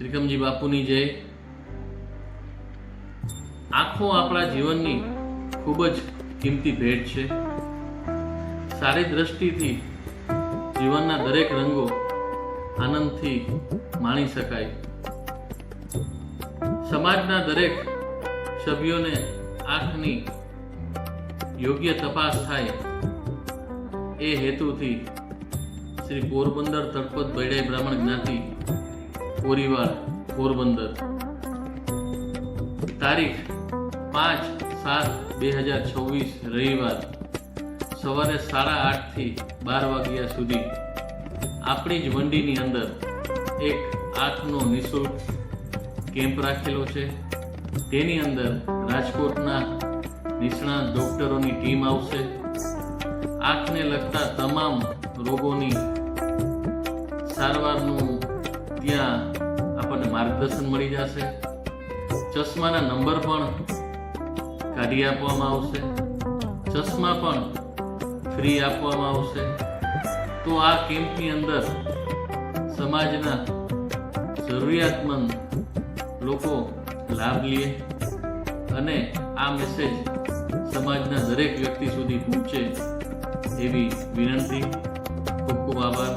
ત્રિકમજી બાપુની જય। આંખો આપણા જીવનની ખૂબ જ કિંમતી ભેટ છે। સારી દ્રષ્ટિથી જીવનના દરેક રંગો આનંદથી માણી શકાય। સમાજના દરેક સભ્યોને આંખની યોગ્ય તપાસ થાય એ હેતુથી શ્રી પોરબંદર તળપદ બૈડાઈ બ્રાહ્મણ જ્ઞાતિ કોરીવાડ પોરબંદર તારીખ 5/7/2026 રવિવાર સવારે 8:30 થી 12 વાગ્યા સુધી આપણી જ મંડીની અંદર એક આંખનો નિઃશુલ્ક કેમ્પ રાખેલો છે। તેની અંદર રાજકોટના નિષ્ણાત ડોક્ટરોની ટીમ આવશે। આંખને લગતા તમામ રોગોની સારવારનું ત્યાં આપણને માર્ગદર્શન મળી જશે। ચશ્માના નંબર પણ કાઢી આપવામાં આવશે। ચશ્મા પણ ફ્રી આપવામાં આવશે। તો આ કેમ્પની અંદર સમાજના જરૂરિયાતમંદ લોકો લાભ લે અને આ મેસેજ સમાજના દરેક વ્યક્તિ સુધી પહોંચે એવી વિનંતી। ખૂબ ખૂબ આભાર।